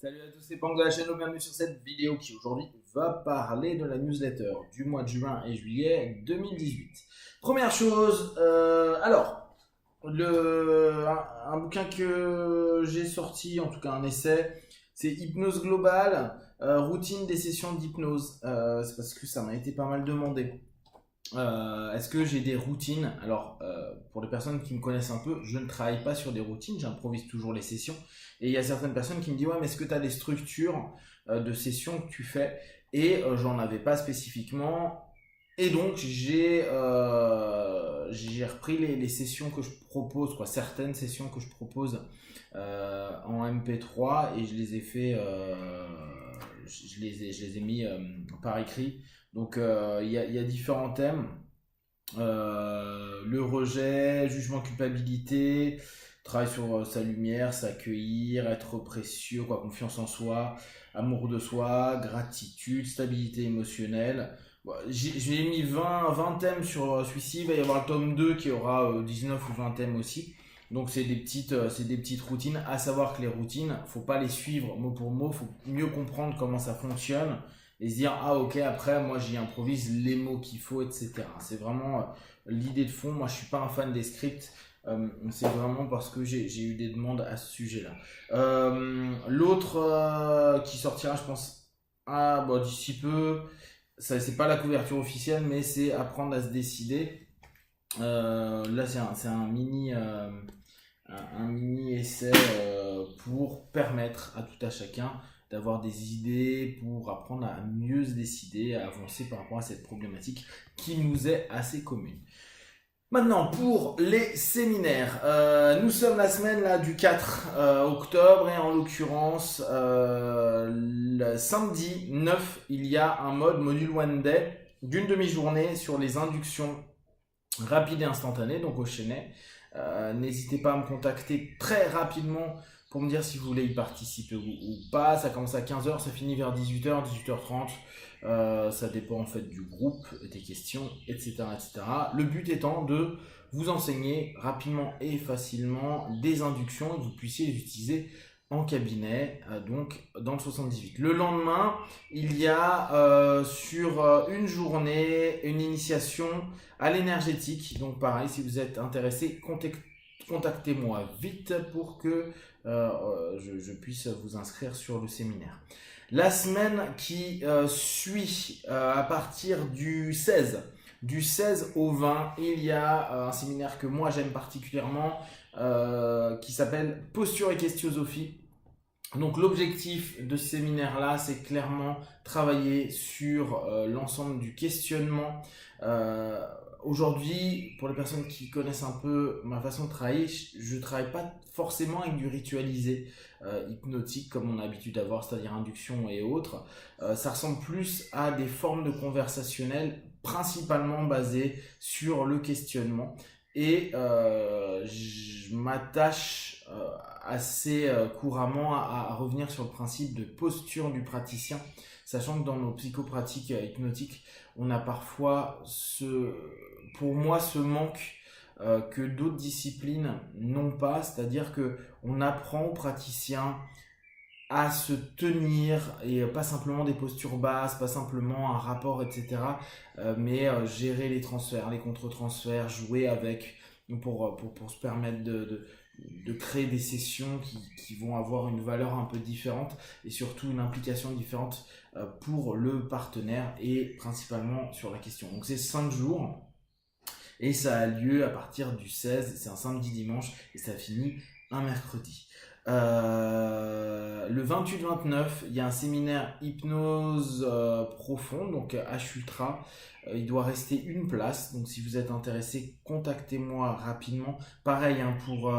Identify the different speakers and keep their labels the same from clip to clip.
Speaker 1: Salut à tous, c'est Pang de la chaîne, bienvenue sur cette vidéo qui aujourd'hui va parler de la newsletter du mois de juin et juillet 2018. Première chose, un bouquin que j'ai sorti, en tout cas un essai, c'est Hypnose Globale, routine des sessions d'hypnose. C'est parce que ça m'a été pas mal demandé. Est-ce que j'ai des routines? Alors, pour les personnes qui me connaissent un peu, je ne travaille pas sur des routines, j'improvise toujours les sessions. Et il y a certaines personnes qui me disent, ouais, mais est-ce que tu as des structures de sessions que tu fais? Et j'en avais pas spécifiquement. Et donc, j'ai repris les sessions que je propose, quoi, certaines sessions que je propose en MP3 et je les ai fait, je les ai mis par écrit. Donc, il y a différents thèmes. Le rejet, jugement, culpabilité, travail sur sa lumière, s'accueillir, être précieux, quoi, confiance en soi, amour de soi, gratitude, stabilité émotionnelle. Bon, j'ai mis 20 thèmes sur celui-ci. Il va y avoir le tome 2 qui aura 19 ou 20 thèmes aussi. Donc c'est des petites routines. À savoir que les routines, faut pas les suivre mot pour mot, faut mieux comprendre comment ça fonctionne et se dire ah ok après moi j'y improvise les mots qu'il faut, etc. C'est vraiment l'idée de fond. Moi je suis pas un fan des scripts. C'est vraiment parce que j'ai eu des demandes à ce sujet là. L'autre qui sortira je pense d'ici peu, ça c'est pas la couverture officielle mais c'est apprendre à se décider. Là c'est un mini essai pour permettre à tout à chacun d'avoir des idées pour apprendre à mieux se décider, à avancer par rapport à cette problématique qui nous est assez commune. Maintenant, pour les séminaires, nous sommes la semaine là, du 4 octobre et en l'occurrence, le samedi 9, il y a un module One Day d'une demi-journée sur les inductions rapides et instantanées, donc au Chenet. N'hésitez pas à me contacter très rapidement pour me dire si vous voulez y participer ou pas. Ça commence à 15h, ça finit vers 18h, 18h30. Ça dépend en fait du groupe, des questions, etc., etc. Le but étant de vous enseigner rapidement et facilement des inductions et que vous puissiez les utiliser en cabinet, donc dans le 78. Le lendemain, il y a sur une journée une initiation à l'énergétique. Donc pareil, si vous êtes intéressé, contactez-moi vite pour que je puisse vous inscrire sur le séminaire. La semaine qui suit, à partir du 16 au 20, il y a un séminaire que moi j'aime particulièrement qui s'appelle Posture et Questiosophie. Donc l'objectif de ce séminaire-là, c'est clairement travailler sur l'ensemble du questionnement. Aujourd'hui, pour les personnes qui connaissent un peu ma façon de travailler, je ne travaille pas forcément avec du ritualisé hypnotique comme on a l'habitude d'avoir, c'est-à-dire induction et autres. Ça ressemble plus à des formes de conversationnel principalement basées sur le questionnement. Et je m'attache assez couramment à revenir sur le principe de posture du praticien, sachant que dans nos psychopratiques hypnotiques, on a parfois pour moi, ce manque que d'autres disciplines n'ont pas, c'est-à-dire que on apprend aux praticiens à se tenir et pas simplement des postures basses, pas simplement un rapport, etc. Mais gérer les transferts, les contre-transferts, jouer avec pour se permettre de créer des sessions qui vont avoir une valeur un peu différente et surtout une implication différente pour le partenaire et principalement sur la question. Donc c'est 5 jours et ça a lieu à partir du 16, c'est un samedi dimanche et ça finit un mercredi. Le 28-29, il y a un séminaire hypnose profonde, donc H Ultra. Il doit rester une place, donc si vous êtes intéressé, contactez-moi rapidement. Pareil, hein, pour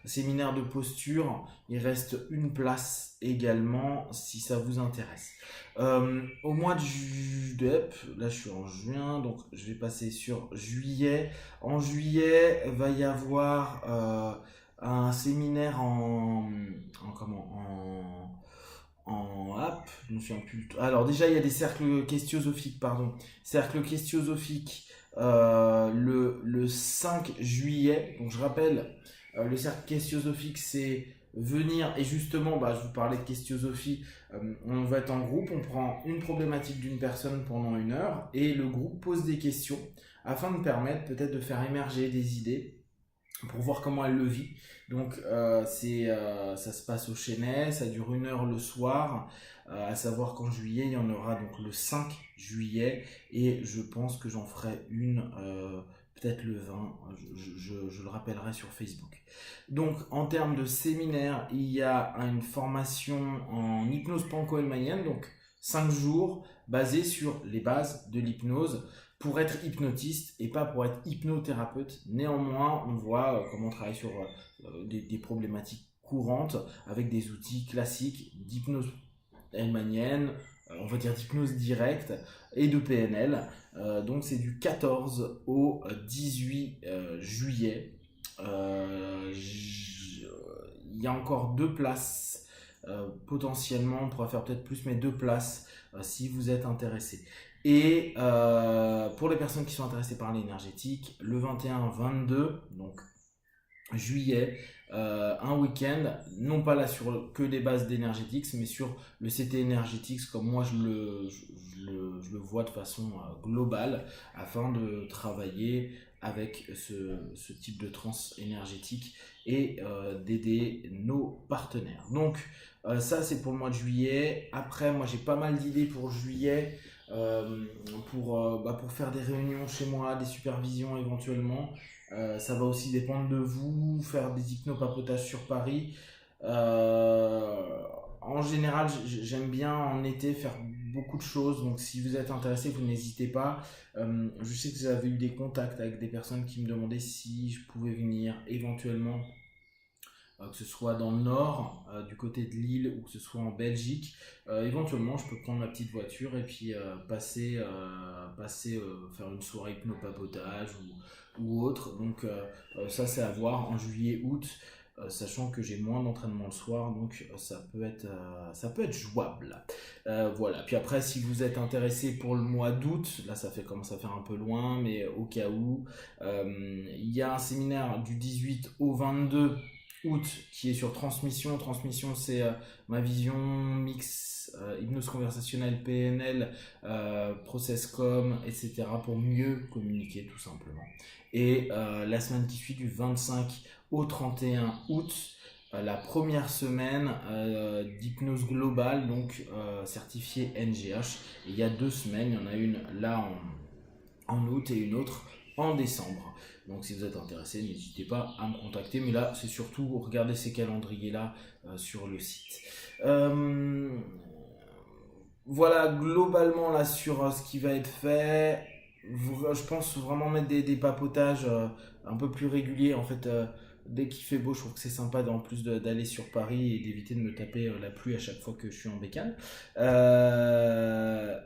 Speaker 1: séminaire de posture, il reste une place également si ça vous intéresse. Au mois de juillet, là je suis en juin, donc je vais passer sur juillet. En juillet, va y avoir un séminaire je me souviens plus. Alors déjà il y a des cercles questiosophiques, pardon. Cercle questiosophique le 5 juillet. Donc je rappelle, le cercle questiosophique c'est venir et justement, je vous parlais de Questiosophie, on va être en groupe, on prend une problématique d'une personne pendant 1 heure et le groupe pose des questions afin de permettre peut-être de faire émerger des idées pour voir comment elle le vit. Donc ça se passe au Chênay, ça dure 1 heure le soir, à savoir qu'en juillet, il y en aura donc le 5 juillet, et je pense que j'en ferai une peut-être le 20, je le rappellerai sur Facebook. Donc en termes de séminaire, il y a une formation en hypnose panco-hellmanienne, donc 5 jours, basée sur les bases de l'hypnose, pour être hypnotiste et pas pour être hypnothérapeute. Néanmoins, on voit comment on travaille sur des problématiques courantes avec des outils classiques d'hypnose hellmanienne, on va dire d'hypnose directe et de PNL. Donc c'est du 14 au 18 juillet. Il y a encore 2 places. Potentiellement, on pourra faire peut-être plus, mais 2 places si vous êtes intéressé. Et pour les personnes qui sont intéressées par l'énergétique, le 21-22, donc juillet, un week-end, non pas là sur que des bases d'énergétiques, mais sur le CT énergétiques comme moi je le vois de façon globale, afin de travailler avec ce type de transe énergétique et d'aider nos partenaires. Donc ça c'est pour le mois de juillet. Après moi j'ai pas mal d'idées pour juillet, pour faire des réunions chez moi, des supervisions éventuellement. Ça va aussi dépendre de vous, faire des hypnopapotages sur Paris. En général, j'aime bien en été faire beaucoup de choses, donc si vous êtes intéressé, vous n'hésitez pas. Je sais que j'avais eu des contacts avec des personnes qui me demandaient si je pouvais venir éventuellement, que ce soit dans le nord, du côté de Lille, ou que ce soit en Belgique. Éventuellement, je peux prendre ma petite voiture et puis passer faire une soirée hypnopapotage ou autre. Donc ça c'est à voir en juillet, août, sachant que j'ai moins d'entraînement le soir, donc ça peut être jouable. Voilà. Puis après, si vous êtes intéressé pour le mois d'août, là ça commence à faire un peu loin, mais au cas où, il y a un séminaire du 18 au 22 août qui est sur transmission. Transmission, c'est ma vision mix hypnose conversationnelle, PNL, process-com, etc. pour mieux communiquer tout simplement. Et la semaine qui suit, du 25 au 31 août, la première semaine d'hypnose globale, donc certifiée NGH. Et il y a 2 semaines, il y en a une là en août et une autre en décembre. Donc si vous êtes intéressé, n'hésitez pas à me contacter. Mais là, c'est surtout regarder ces calendriers-là sur le site. Voilà, globalement, là, sur ce qui va être fait. Je pense vraiment mettre des papotages un peu plus réguliers. En fait, dès qu'il fait beau, je trouve que c'est sympa en plus d'aller sur Paris et d'éviter de me taper la pluie à chaque fois que je suis en bécane.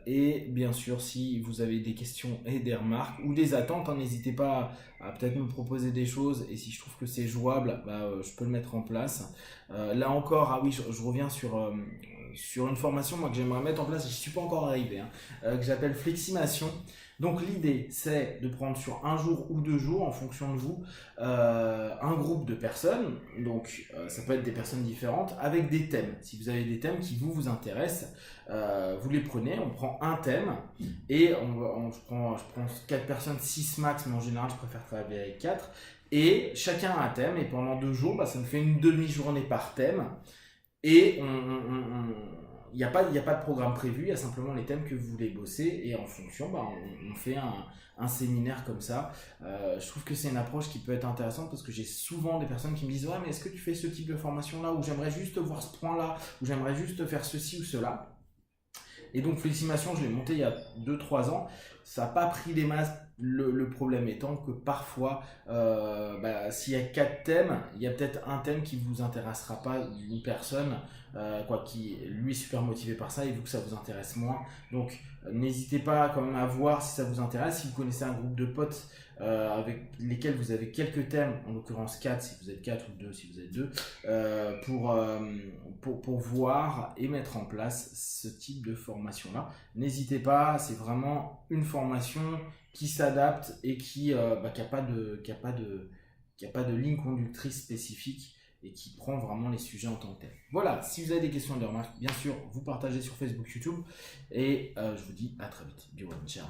Speaker 1: Et bien sûr, si vous avez des questions et des remarques ou des attentes, n'hésitez pas à peut-être me proposer des choses, et si je trouve que c'est jouable, je peux le mettre en place. Là encore, ah oui, je reviens sur une formation moi, que j'aimerais mettre en place, et je ne suis pas encore arrivé, que j'appelle Fleximation. Donc l'idée, c'est de prendre sur 1 jour ou 2 jours, en fonction de vous, un groupe de personnes. Donc ça peut être des personnes différentes avec des thèmes. Si vous avez des thèmes qui vous intéressent, vous les prenez, on prend un thème et je prends 4 personnes, 6 max, mais en général je préfère travailler avec 4. Et chacun a un thème, et pendant 2 jours, ça me fait une demi-journée par thème. Et il n'y a pas de programme prévu, il y a simplement les thèmes que vous voulez bosser, et en fonction, on fait un séminaire comme ça. Je trouve que c'est une approche qui peut être intéressante, parce que j'ai souvent des personnes qui me disent « Ouais, mais est-ce que tu fais ce type de formation-là, ou j'aimerais juste voir ce point-là, ou j'aimerais juste faire ceci ou cela ?» Et donc Fleximation, je l'ai monté il y a 2-3 ans. Ça n'a pas pris des masses. Le problème étant que parfois, s'il y a 4 thèmes, il y a peut-être un thème qui ne vous intéressera pas d'une personne, qui lui est super motivé par ça, et vous que ça vous intéresse moins. Donc n'hésitez pas quand même à voir si ça vous intéresse. Si vous connaissez un groupe de potes avec lesquels vous avez quelques thèmes, en l'occurrence 4 si vous êtes 4, ou 2 si vous êtes 2, pour voir et mettre en place ce type de formation-là. N'hésitez pas, c'est vraiment une formation qui s'adapte et qui n'a pas de ligne conductrice spécifique. et qui prend vraiment les sujets en tant que tels. Voilà, si vous avez des questions et des remarques, bien sûr, vous partagez sur Facebook, YouTube, et je vous dis à très vite. Ciao.